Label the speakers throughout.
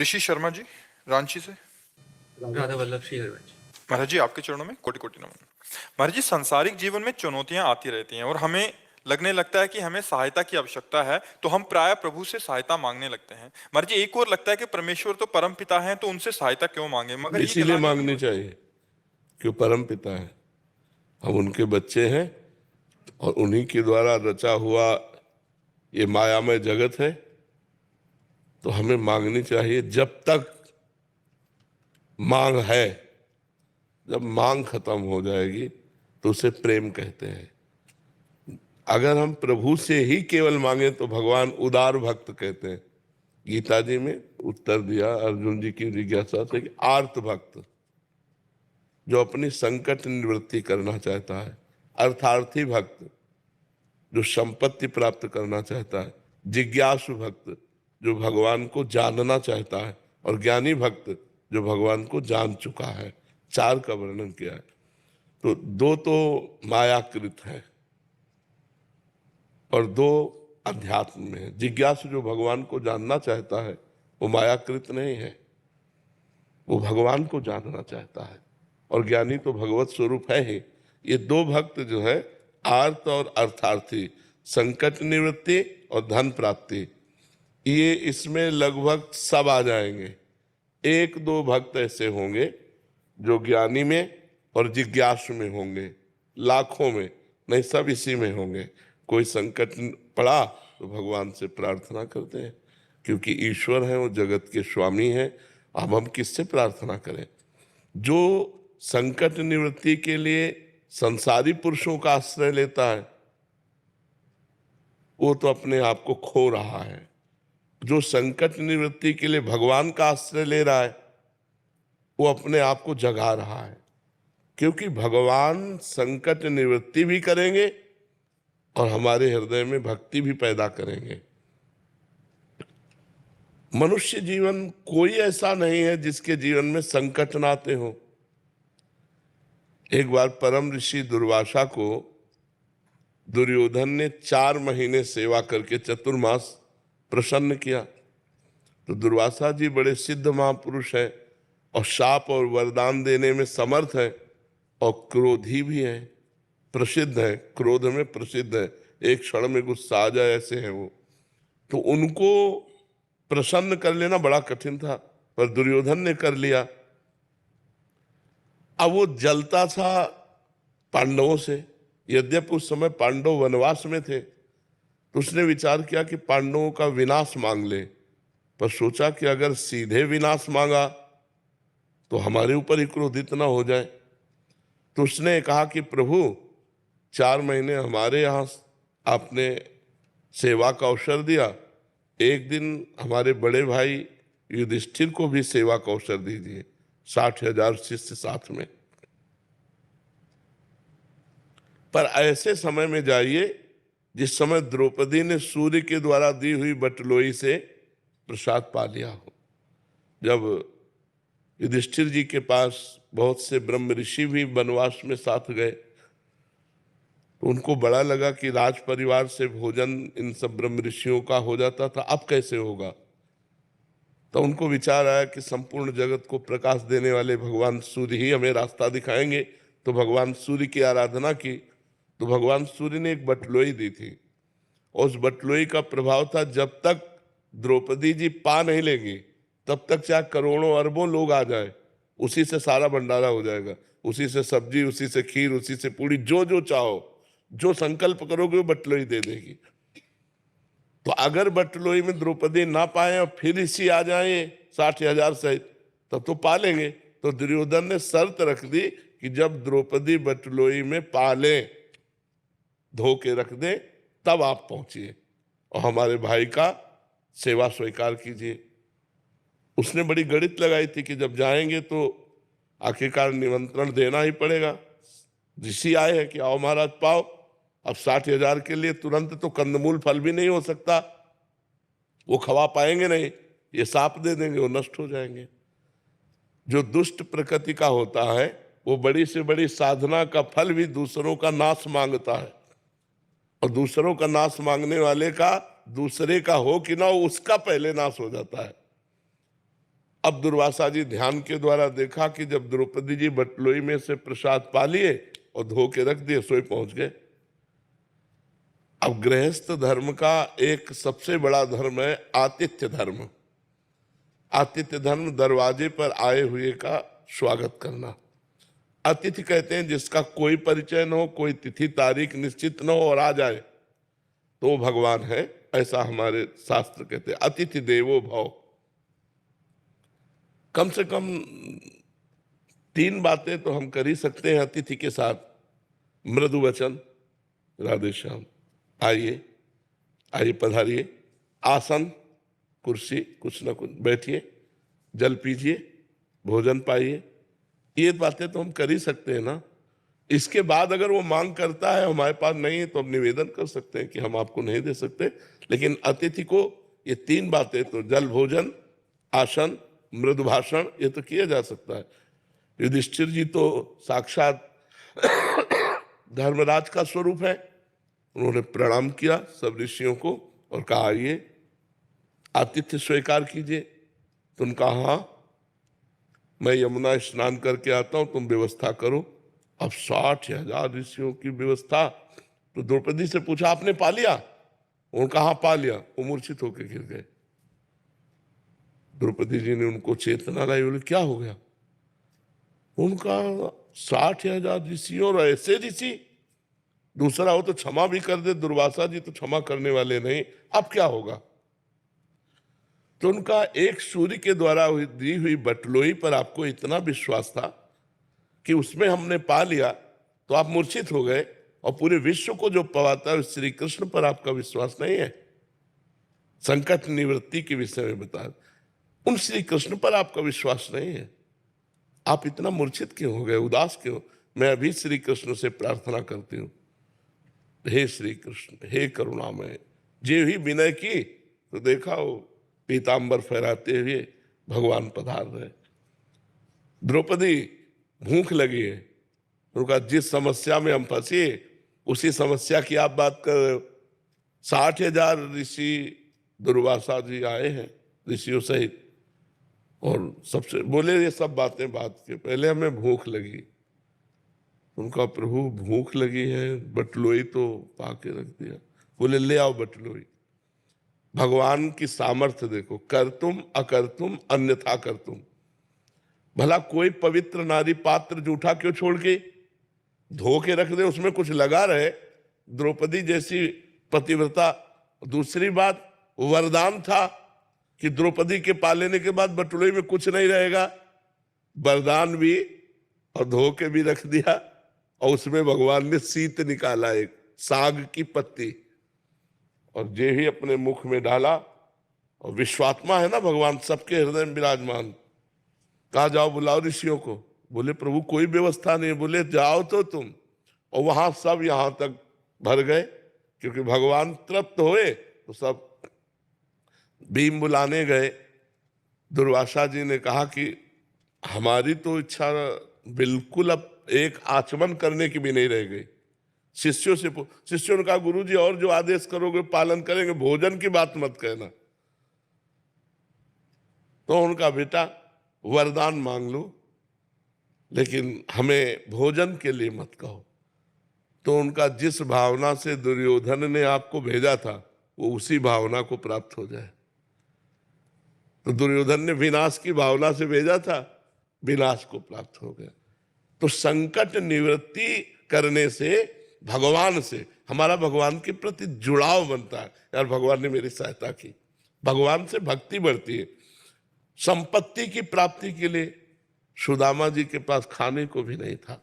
Speaker 1: ऋषि शर्मा जी, रांची से।
Speaker 2: राधा वल्लभ श्री हरिवंश।
Speaker 1: महाराज जी, आपके चरणों में कोटि कोटि नमन। महाराज जी, सांसारिक जीवन में चुनौतियां आती रहती हैं और हमें लगने लगता है कि हमें सहायता की आवश्यकता है, तो हम प्राय प्रभु से सहायता मांगने लगते हैं। महाराज जी, एक और लगता है कि परमेश्वर तो परम पिता हैं, तो उनसे सहायता क्यों मांगे, मगर ये
Speaker 3: इसीलिए
Speaker 1: गिलानी नहीं
Speaker 3: मांगनी
Speaker 1: होती।
Speaker 3: चाहिए कि परम पिता है, हम उनके बच्चे हैं और उन्हीं के द्वारा रचा हुआ ये मायामय जगत है। तो हमें मांगनी चाहिए जब तक मांग है। जब मांग खत्म हो जाएगी तो उसे प्रेम कहते हैं। अगर हम प्रभु से ही केवल मांगे तो भगवान उदार भक्त कहते हैं। गीता जी में उत्तर दिया अर्जुन जी की जिज्ञासा से कि आर्त भक्त जो अपनी संकट निवृत्ति करना चाहता है, अर्थार्थी भक्त जो संपत्ति प्राप्त करना चाहता है, जिज्ञासु भक्त जो भगवान को जानना चाहता है, और ज्ञानी भक्त जो भगवान को जान चुका है। चार का वर्णन किया है। तो दो तो मायाकृत है और दो अध्यात्म में है। जिज्ञासु जो भगवान को जानना चाहता है वो मायाकृत नहीं है, वो भगवान को जानना चाहता है, और ज्ञानी तो भगवत स्वरूप है ही। ये दो भक्त जो है आर्त और अर्थार्थी, संकट निवृत्ति और धन प्राप्ति, ये इसमें लगभग सब आ जाएंगे। एक दो भक्त ऐसे होंगे जो ज्ञानी में और जिज्ञासु में होंगे, लाखों में नहीं, सब इसी में होंगे। कोई संकट पड़ा तो भगवान से प्रार्थना करते हैं, क्योंकि ईश्वर है, वो जगत के स्वामी हैं। अब हम किससे प्रार्थना करें? जो संकट निवृत्ति के लिए संसारी पुरुषों का आश्रय लेता है वो तो अपने आप को खो रहा है। जो संकट निवृत्ति के लिए भगवान का आश्रय ले रहा है वो अपने आप को जगा रहा है, क्योंकि भगवान संकट निवृत्ति भी करेंगे और हमारे हृदय में भक्ति भी पैदा करेंगे। मनुष्य जीवन कोई ऐसा नहीं है जिसके जीवन में संकट ना आते हो। एक बार परम ऋषि दुर्वासा को दुर्योधन ने 4 महीने सेवा करके चतुर्मास प्रसन्न किया। तो दुर्वासा जी बड़े सिद्ध महापुरुष है और शाप और वरदान देने में समर्थ है और क्रोधी भी है, प्रसिद्ध है, क्रोध में प्रसिद्ध है। एक क्षण में गुस्सा आ जाए ऐसे हैं वो। तो उनको प्रसन्न कर लेना बड़ा कठिन था, पर दुर्योधन ने कर लिया। अब वो जलता था पांडवों से, यद्यपि उस समय पांडव वनवास में थे। तो उसने विचार किया कि पांडवों का विनाश मांग ले, पर सोचा कि अगर सीधे विनाश मांगा तो हमारे ऊपर ही क्रोधित ना हो जाए। तो उसने कहा कि प्रभु 4 महीने हमारे यहाँ आपने सेवा का अवसर दिया, एक दिन हमारे बड़े भाई युधिष्ठिर को भी सेवा का अवसर दीजिए, 60,000 शिष्य साथ में। पर ऐसे समय में जाइए जिस समय द्रौपदी ने सूर्य के द्वारा दी हुई बटलोई से प्रसाद पा लिया हो। जब युधिष्ठिर जी के पास बहुत से ब्रह्म ऋषि भी वनवास में साथ गए तो उनको बड़ा लगा कि राज परिवार से भोजन इन सब ब्रह्म ऋषियों का हो जाता था, अब कैसे होगा। तो उनको विचार आया कि संपूर्ण जगत को प्रकाश देने वाले भगवान सूर्य ही हमें रास्ता दिखाएंगे। तो भगवान सूर्य की आराधना की। तो भगवान सूर्य ने एक बटलोई दी थी, और उस बटलोई का प्रभाव था जब तक द्रौपदी जी पा नहीं लेंगी तब तक चाहे करोड़ों अरबों लोग आ जाए, उसी से सारा भंडारा हो जाएगा। उसी से सब्जी, उसी से खीर, उसी से पूड़ी, जो जो चाहो, जो संकल्प करोगे वो बटलोई दे देगी। तो अगर बटलोई में द्रौपदी ना पाए और फिर इसी आ जाए 60,000 सहित, तब तो पा लेंगे। तो दुर्योधन ने शर्त रख दी कि जब द्रौपदी बटलोई में पा ले, धो के रख दे, तब आप पहुंचिए और हमारे भाई का सेवा स्वीकार कीजिए। उसने बड़ी गणित लगाई थी कि जब जाएंगे तो आखिरकार निमंत्रण देना ही पड़ेगा। ऋषि आए हैं कि आओ महाराज पाओ। अब 60,000 के लिए तुरंत तो कंदमूल फल भी नहीं हो सकता, वो खवा पाएंगे नहीं, ये साप दे देंगे, वो नष्ट हो जाएंगे। जो दुष्ट प्रकृति का होता है वो बड़ी से बड़ी साधना का फल भी दूसरों का नाश मांगता है, और दूसरों का नाश मांगने वाले का दूसरे का हो कि ना हो उसका पहले नाश हो जाता है। अब दुर्वासा जी ध्यान के द्वारा देखा कि जब द्रौपदी जी बटलोई में से प्रसाद पा लिए और धो के रख दिए, सोई पहुंच गए। अब गृहस्थ धर्म का एक सबसे बड़ा धर्म है आतिथ्य धर्म। आतिथ्य धर्म दरवाजे पर आए हुए का स्वागत करना। अतिथि कहते हैं जिसका कोई परिचय न हो, कोई तिथि तारीख निश्चित न हो और आ जाए तो वो भगवान है, ऐसा हमारे शास्त्र कहते हैं। अतिथि देवो भव। कम से कम 3 बातें तो हम कर ही सकते हैं अतिथि के साथ। मृदु वचन, राधे श्याम, आइए आइए पधारिए, आसन कुर्सी कुछ ना कुछ, बैठिए, जल पीजिए, भोजन पाइए, ये बातें तो हम कर ही सकते हैं ना। इसके बाद अगर वो मांग करता है हमारे पास नहीं है तो हम निवेदन कर सकते हैं कि हम आपको नहीं दे सकते, लेकिन अतिथि को ये 3 बातें तो जल, भोजन, आसन, मृदु भाषण, ये तो किया जा सकता है। युधिष्ठिर जी तो साक्षात धर्मराज का स्वरूप है। उन्होंने प्रणाम किया सब ऋषियों को और कहा आइए आतिथ्य स्वीकार कीजिए। तो उनका हाँ, मैं यमुना स्नान करके आता हूं, तुम व्यवस्था करो। अब 60,000 ऋषियों की व्यवस्था। तो द्रौपदी से पूछा आपने पा लिया? उनका हाँ पा लिया। वो मूर्छित होकर गिर गए। द्रौपदी जी ने उनको चेतना लाई, बोले क्या हो गया? उनका 60,000 ऋषि और ऐसे ऋषि, दूसरा हो तो क्षमा भी कर दे, दुर्वासा जी तो क्षमा करने वाले नहीं, अब क्या होगा? तो उनका एक सूर्य के द्वारा दी हुई बटलोई पर आपको इतना विश्वास था कि उसमें हमने पा लिया तो आप मूर्छित हो गए, और पूरे विश्व को जो पवाता है श्री कृष्ण पर आपका विश्वास नहीं है। संकट निवृत्ति के विषय में बता, उन श्री कृष्ण पर आपका विश्वास नहीं है। आप इतना मूर्छित क्यों हो गए, उदास क्यों? मैं अभी श्री कृष्ण से प्रार्थना करती हूँ, हे श्री कृष्ण, हे करुणामय। जे ही विनय की तो देखा वो पीतांबर फहराते हुए भगवान पधार रहे। द्रौपदी भूख लगी है, उनका जिस समस्या में हम फंसे उसी समस्या की आप बात कर रहे हो। 60,000 ऋषि दुर्वासा जी आए हैं ऋषियों सहित, और सबसे बोले ये सब बातें बात के पहले हमें भूख लगी। उनका प्रभु भूख लगी है, बटलोई तो पाके रख दिया। बोले ले आओ बटलोई। भगवान की सामर्थ्य देखो, कर तुम अकर तुम अन्यथा कर तुम। भला कोई पवित्र नारी पात्र जूठा क्यों छोड़ के धो के रख दे, उसमें कुछ लगा रहे। द्रौपदी जैसी पतिव्रता। दूसरी बात, वरदान था कि द्रौपदी के पा लेने के बाद बटुलोई में कुछ नहीं रहेगा। वरदान भी और धो के भी रख दिया, और उसमें भगवान ने शीत निकाला, एक साग की पत्ती, और जे ही अपने मुख में डाला। और विश्वात्मा है ना भगवान, सबके हृदय में विराजमान। कहा जाओ बुलाओ ऋषियों को। बोले प्रभु कोई व्यवस्था नहीं। बोले जाओ तो तुम। और वहां सब यहां तक भर गए, क्योंकि भगवान तृप्त हुए तो सब भीम बुलाने गए। दुर्वासा जी ने कहा कि हमारी तो इच्छा बिल्कुल अब एक आचमन करने की भी नहीं रह गई। शिष्यों ने कहा गुरु जी और जो आदेश करोगे पालन करेंगे, भोजन की बात मत कहना। तो उनका बेटा वरदान मांग लो, लेकिन हमें भोजन के लिए मत कहो। तो उनका जिस भावना से दुर्योधन ने आपको भेजा था वो उसी भावना को प्राप्त हो जाए। तो दुर्योधन ने विनाश की भावना से भेजा था, विनाश को प्राप्त हो गया। तो संकट निवृत्ति करने से भगवान से हमारा भगवान के प्रति जुड़ाव बनता है। यार भगवान ने मेरी सहायता की, भगवान से भक्ति बढ़ती है। संपत्ति की प्राप्ति के लिए सुदामा जी के पास खाने को भी नहीं था,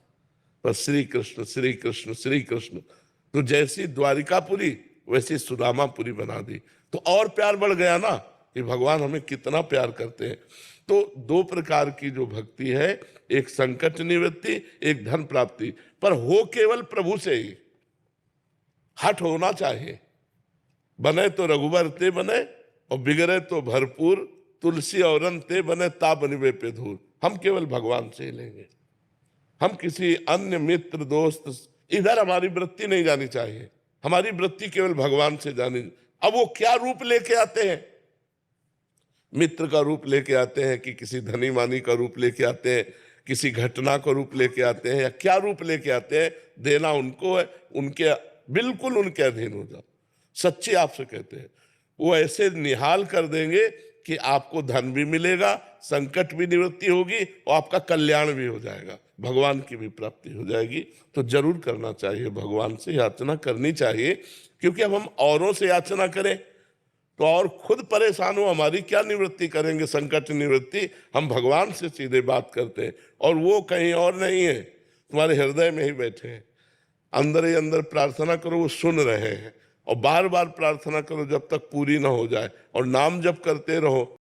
Speaker 3: पर श्री कृष्ण श्री कृष्ण श्री कृष्ण। तो जैसी द्वारिकापुरी वैसी सुदामापुरी बना दी। तो और प्यार बढ़ गया ना कि भगवान हमें कितना प्यार करते हैं। तो 2 प्रकार की जो भक्ति है, एक संकट निवृत्ति, एक धन प्राप्ति, पर हो केवल प्रभु से ही। हट होना चाहिए। बने तो रघुबर ते बने, और बिगड़े तो भरपूर, तुलसी और ते बने ताप निवे पे धूल। हम केवल भगवान से ही लेंगे। हम किसी अन्य मित्र दोस्त इधर हमारी वृत्ति नहीं जानी चाहिए। हमारी वृत्ति केवल भगवान से जानी। अब वो क्या रूप लेके आते हैं, मित्र का रूप लेके आते हैं कि किसी धनी मानी का रूप लेके आते हैं, किसी घटना का रूप लेके आते हैं, या क्या रूप लेके आते हैं, देना उनको है, उनके बिल्कुल उनके अधीन हो जाओ। सच्चे आपसे कहते हैं, वो ऐसे निहाल कर देंगे कि आपको धन भी मिलेगा, संकट भी निवृत्ति होगी और आपका कल्याण भी हो जाएगा, भगवान की भी प्राप्ति हो जाएगी। तो जरूर करना चाहिए, भगवान से याचना करनी चाहिए, क्योंकि अब हम औरों से याचना करें तो और खुद परेशान हो, हमारी क्या निवृत्ति करेंगे, संकट निवृत्ति। हम भगवान से सीधे बात करते हैं और वो कहीं और नहीं है, तुम्हारे हृदय में ही बैठे हैं। अंदर ही अंदर प्रार्थना करो, वो सुन रहे हैं। और बार बार प्रार्थना करो जब तक पूरी ना हो जाए, और नाम जप करते रहो।